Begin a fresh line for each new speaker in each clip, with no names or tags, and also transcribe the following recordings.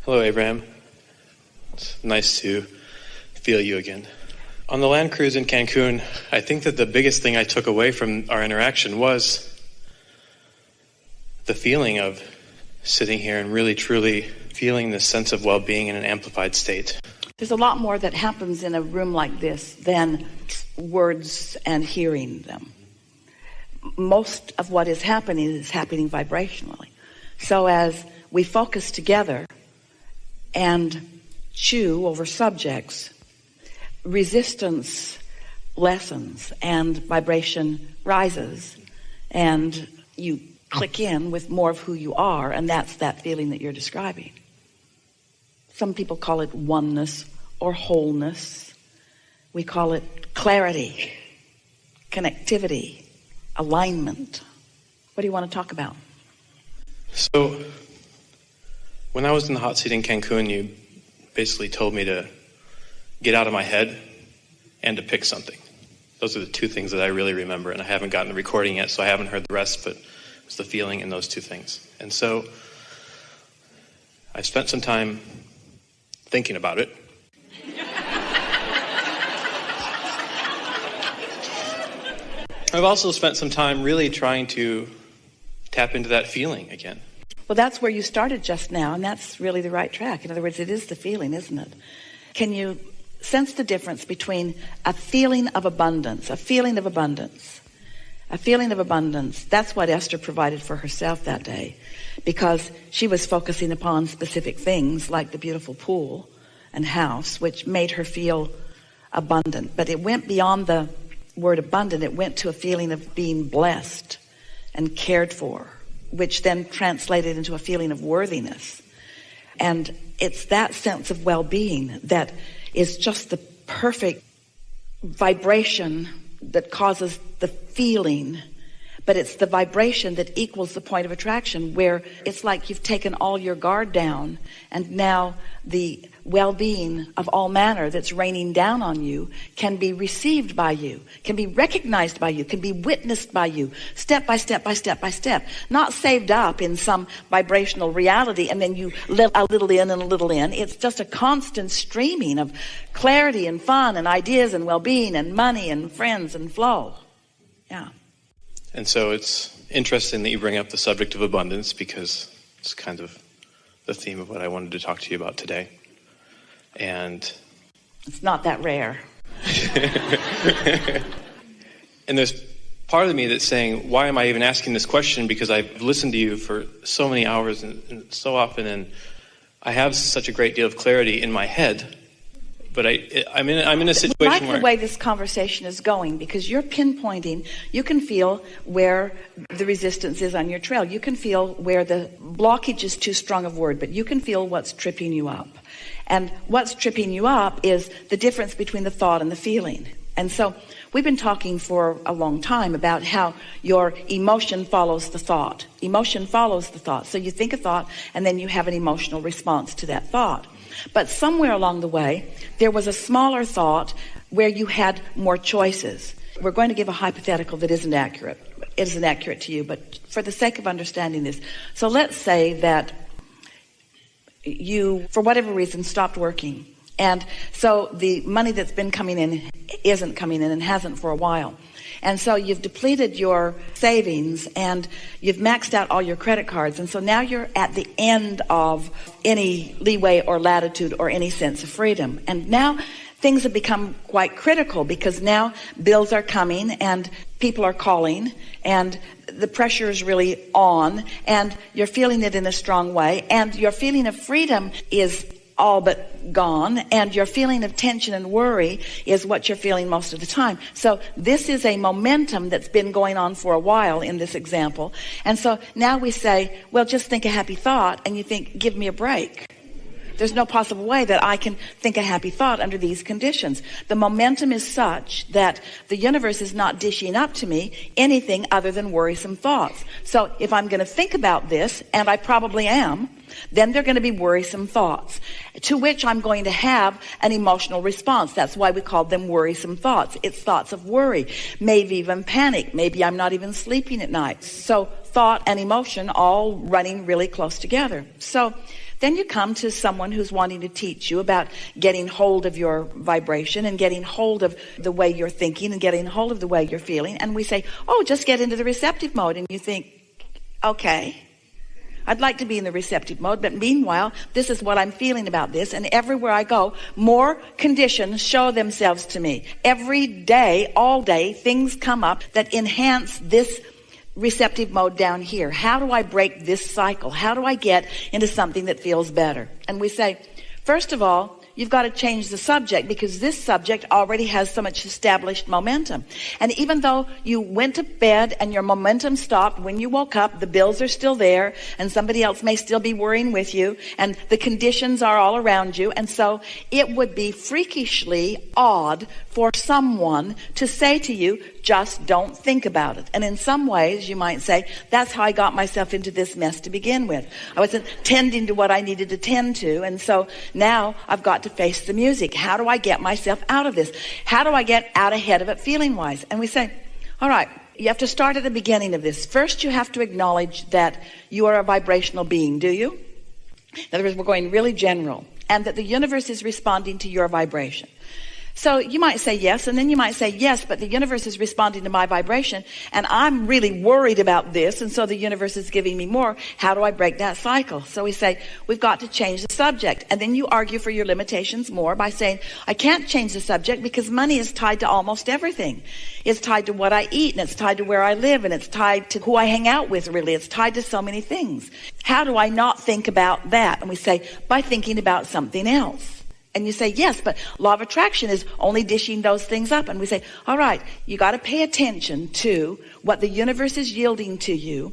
Hello, Abraham. It's nice to feel you again. On the land cruise in Cancun, I think that the biggest thing I took away from our interaction was the feeling of sitting here and really, truly feeling this sense of well-being in an amplified state.
There's a lot more that happens in a room like this than words and hearing them. Most of what is happening vibrationally. So as we focus together and chew over subjects, resistance lessens and vibration rises, and you click in with more of who you are, and that's that feeling that you're describing. Some people call it oneness or wholeness. We call it clarity, connectivity, alignment. What do you want to talk about?
So, when I was in the hot seat in Cancun, you basically told me to get out of my head and to pick something. Those are the two things that I really remember, and I haven't gotten the recording yet, so I haven't heard the rest, but it's the feeling in those two things. And so, I spent some time thinking about it. I've also spent some time really trying to tap into that feeling again.
Well, that's where you started just now, and that's really the right track. In other words, it is the feeling, isn't it? Can you sense the difference between a feeling of abundance, a feeling of abundance, a feeling of abundance? That's what Esther provided for herself that day, because she was focusing upon specific things like the beautiful pool and house, which made her feel abundant. But it went beyond the word abundant. It went to a feeling of being blessed and cared for, which then translated into a feeling of worthiness. And it's that sense of well-being that is just the perfect vibration that causes the feeling, but it's the vibration that equals the point of attraction, where it's like you've taken all your guard down, and now the well-being of all manner that's raining down on you can be received by you, can be recognized by you, can be witnessed by you, step by step by step by step, not saved up in some vibrational reality and then you let a little in and a little in. It's just a constant streaming of clarity and fun and ideas and well-being and money and friends and flow. Yeah.
And so it's interesting that you bring up the subject of abundance, because it's kind of the theme of what I wanted to talk to you about today. And
it's not that rare.
And there's part of me that's saying, why am I even asking this question? Because I've listened to you for so many hours and so often, and I have such a great deal of clarity in my head. But I'm in a situation
where... I like
the
way this conversation is going, because you're pinpointing, you can feel where the resistance is on your trail. You can feel where the blockage is too strong of word, but you can feel what's tripping you up. And what's tripping you up is the difference between the thought and the feeling. And so we've been talking for a long time about how your emotion follows the thought. Emotion follows the thought. So you think a thought, and then you have an emotional response to that thought. But somewhere along the way, there was a smaller thought where you had more choices. We're going to give a hypothetical that isn't accurate. It isn't accurate to you, but for the sake of understanding this. So let's say that you, for whatever reason, stopped working. And so the money that's been coming in isn't coming in and hasn't for a while. And so you've depleted your savings and you've maxed out all your credit cards. And so now you're at the end of any leeway or latitude or any sense of freedom. And now things have become quite critical, because now bills are coming and people are calling and the pressure is really on, and you're feeling it in a strong way, and your feeling of freedom is all but gone, and your feeling of tension and worry is what you're feeling most of the time. So this is a momentum that's been going on for a while in this example. And so now we say, well, just think a happy thought, and you think, give me a break. There's no possible way that I can think a happy thought under these conditions. The momentum is such that the universe is not dishing up to me anything other than worrisome thoughts. So if I'm going to think about this, and I probably am, then they're going to be worrisome thoughts, to which I'm going to have an emotional response. That's why we call them worrisome thoughts. It's thoughts of worry, maybe even panic. Maybe I'm not even sleeping at night. So thought and emotion all running really close together. So Then you come to someone who's wanting to teach you about getting hold of your vibration and getting hold of the way you're thinking and getting hold of the way you're feeling. And we say, oh, just get into the receptive mode. And you think, okay, I'd like to be in the receptive mode, but meanwhile, this is what I'm feeling about this. And everywhere I go, more conditions show themselves to me. Every day, all day, things come up that enhance this receptive mode down here. How do I break this cycle? How do I get into something that feels better? And we say, first of all, you've got to change the subject, because this subject already has so much established momentum. And even though you went to bed and your momentum stopped, when you woke up, the bills are still there, and somebody else may still be worrying with you, and the conditions are all around you. And so it would be freakishly odd for someone to say to you, just don't think about it. And in some ways, you might say, that's how I got myself into this mess to begin with. I wasn't tending to what I needed to tend to, and so now I've got to face the music. How do I get myself out of this? How do I get out ahead of it feeling-wise? And we say, all right, you have to start at the beginning of this. First, you have to acknowledge that you are a vibrational being, do you? In other words, we're going really general, and that the universe is responding to your vibration. So you might say yes, and then you might say yes, but the universe is responding to my vibration, and I'm really worried about this, and so the universe is giving me more. How do I break that cycle? So we say, we've got to change the subject. And then you argue for your limitations more by saying, I can't change the subject because money is tied to almost everything. It's tied to what I eat, and it's tied to where I live, and it's tied to who I hang out with, really. It's tied to so many things. How do I not think about that? And we say, by thinking about something else. And you say, yes, but law of attraction is only dishing those things up. And we say, all right, you got to pay attention to what the universe is yielding to you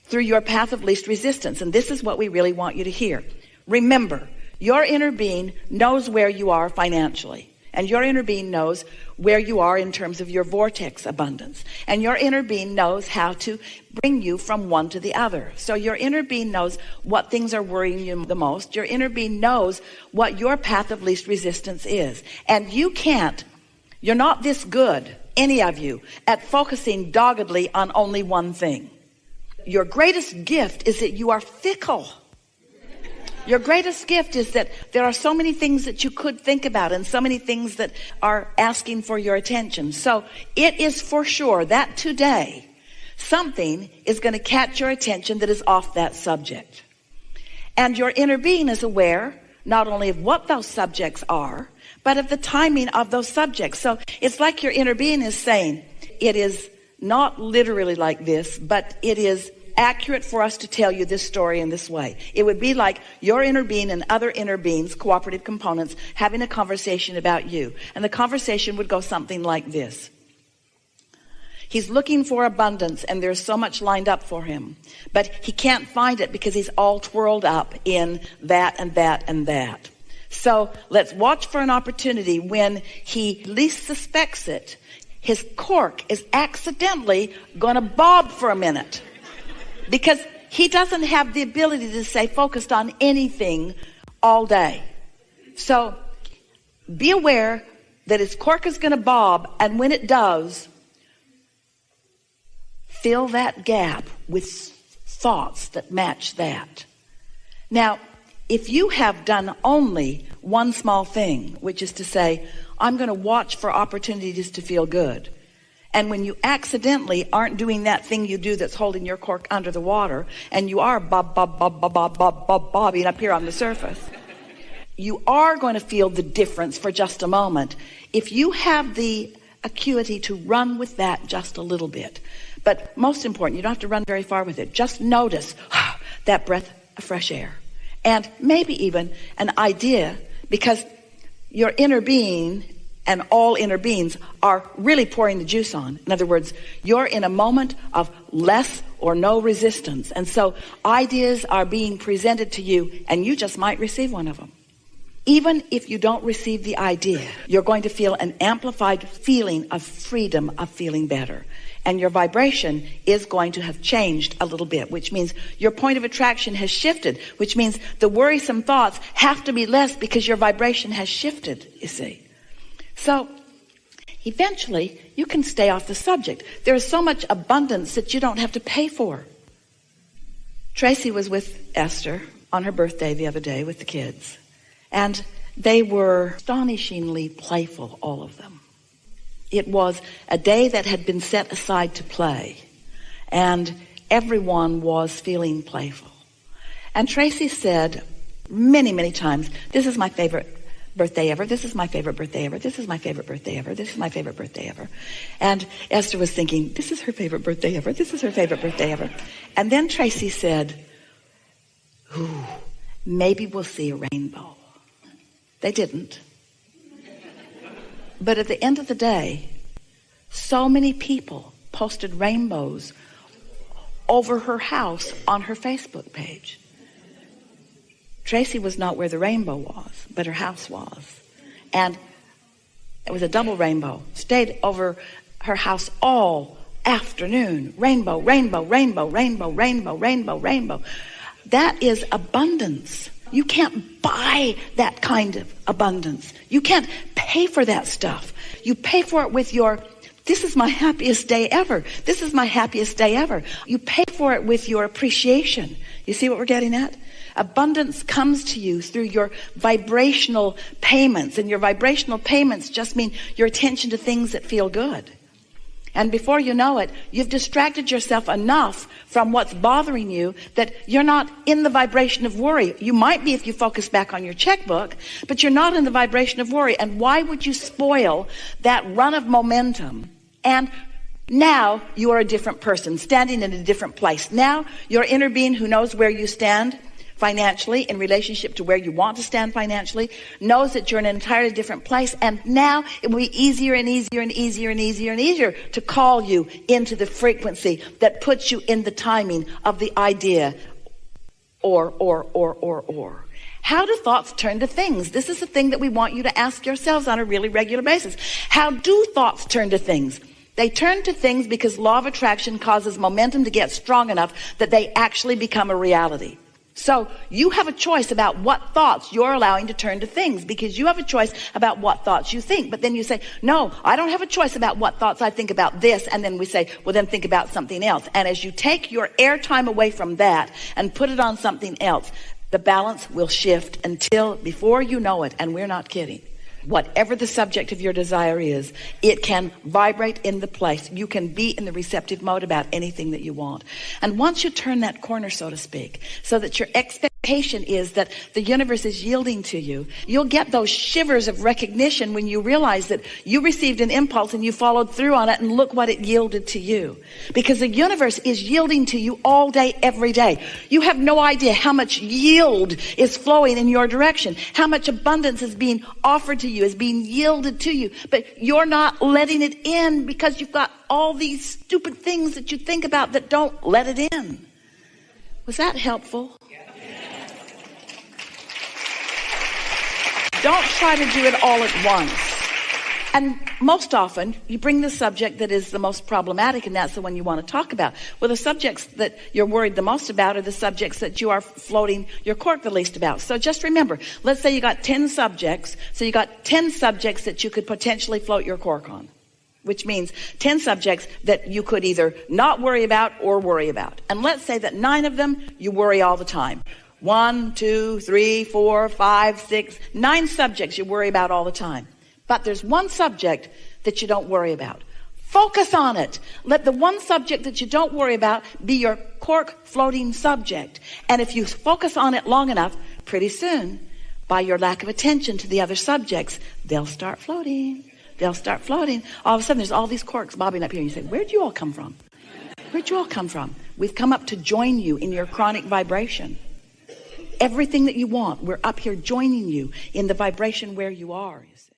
through your path of least resistance. And this is what we really want you to hear. Remember, your inner being knows where you are financially. And your inner being knows where you are in terms of your vortex abundance. And your inner being knows how to bring you from one to the other. So your inner being knows what things are worrying you the most. Your inner being knows what your path of least resistance is. And you're not this good, any of you, at focusing doggedly on only one thing. Your greatest gift is that you are fickle. Your greatest gift is that there are so many things that you could think about and so many things that are asking for your attention. So it is for sure that today something is going to catch your attention that is off that subject. And your inner being is aware not only of what those subjects are, but of the timing of those subjects. So it's like your inner being is saying, it is not literally like this, but it is accurate for us to tell you this story in this way. It would be like your inner being and other inner beings, cooperative components, having a conversation about you. And the conversation would go something like this. He's looking for abundance, and there's so much lined up for him, but he can't find it because he's all twirled up in that and that and that. So let's watch for an opportunity when he least suspects it. His cork is accidentally going to bob for a minute, because he doesn't have the ability to stay focused on anything all day. So be aware that his cork is going to bob, and when it does, fill that gap with thoughts that match that. Now, if you have done only one small thing, which is to say, I'm going to watch for opportunities to feel good, and when you accidentally aren't doing that thing you do that's holding your cork under the water, and you are bobbing up here on the surface, you are going to feel the difference for just a moment if you have the acuity to run with that just a little bit. But most important, you don't have to run very far with it. Just notice that breath of fresh air, and maybe even an idea, because your inner being and all inner beings are really pouring the juice on. In other words, you're in a moment of less or no resistance. And so ideas are being presented to you, and you just might receive one of them. Even if you don't receive the idea, you're going to feel an amplified feeling of freedom, of feeling better. And your vibration is going to have changed a little bit, which means your point of attraction has shifted, which means the worrisome thoughts have to be less because your vibration has shifted, you see. So eventually you can stay off the subject. There is so much abundance that you don't have to pay for. Tracy was with Esther on her birthday the other day with the kids. And they were astonishingly playful, all of them. It was a day that had been set aside to play. And everyone was feeling playful. And Tracy said many, many times, this is my favorite birthday ever. This is my favorite birthday ever. This is my favorite birthday ever. This is my favorite birthday ever. And Esther was thinking, this is her favorite birthday ever. This is her favorite birthday ever. And then Tracy said, ooh, maybe we'll see a rainbow. They didn't. But at the end of the day, so many people posted rainbows over her house on her Facebook page. Tracy was not where the rainbow was, but her house was. And it was a double rainbow. Stayed over her house all afternoon. Rainbow, rainbow, rainbow, rainbow, rainbow, rainbow, rainbow. That is abundance. You can't buy that kind of abundance. You can't pay for that stuff. You pay for it with your, this is my happiest day ever. This is my happiest day ever. You pay for it with your appreciation. You see what we're getting at? Abundance comes to you through your vibrational payments, and your vibrational payments just mean your attention to things that feel good. And before you know it, you've distracted yourself enough from what's bothering you that you're not in the vibration of worry. You might be if you focus back on your checkbook, but you're not in the vibration of worry. And why would you spoil that run of momentum? And now you are a different person, standing in a different place. Now your inner being who knows where you stand financially in relationship to where you want to stand financially knows that you're in an entirely different place, and now it will be easier and easier and easier and easier and easier to call you into the frequency that puts you in the timing of the idea or. How do thoughts turn to things? This is the thing that we want you to ask yourselves on a really regular basis. How do thoughts turn to things? They turn to things because law of attraction causes momentum to get strong enough that they actually become a reality. So you have a choice about what thoughts you're allowing to turn to things, because you have a choice about what thoughts you think. But then you say, no, I don't have a choice about what thoughts I think about this. And then we say, well, then think about something else. And as you take your airtime away from that and put it on something else, the balance will shift until before you know it, and we're not kidding, whatever the subject of your desire is, it can vibrate in the place. You can be in the receptive mode about anything that you want. And once you turn that corner, so to speak, so that your expectation is that the universe is yielding to you, you'll get those shivers of recognition when you realize that you received an impulse and you followed through on it, and look what it yielded to you. Because the universe is yielding to you all day, every day. You have no idea how much yield is flowing in your direction, how much abundance is being offered to you, is being yielded to you, but you're not letting it in because you've got all these stupid things that you think about that don't let it in. Was that helpful? Don't try to do it all at once. And most often, you bring the subject that is the most problematic, and that's the one you want to talk about. Well, the subjects that you're worried the most about are the subjects that you are floating your cork the least about. So just remember, let's say you got 10 subjects, so you got 10 subjects that you could potentially float your cork on, which means 10 subjects that you could either not worry about or worry about. And let's say that 9 of them you worry all the time. 1, 2, 3, 4, 5, 6, 9 subjects you worry about all the time. But there's one subject that you don't worry about. Focus on it. Let the one subject that you don't worry about be your cork floating subject. And if you focus on it long enough, pretty soon, by your lack of attention to the other subjects, they'll start floating. They'll start floating. All of a sudden, there's all these corks bobbing up here. And you say, where'd you all come from? Where'd you all come from? We've come up to join you in your chronic vibration. Everything that you want, we're up here joining you in the vibration where you are, you see.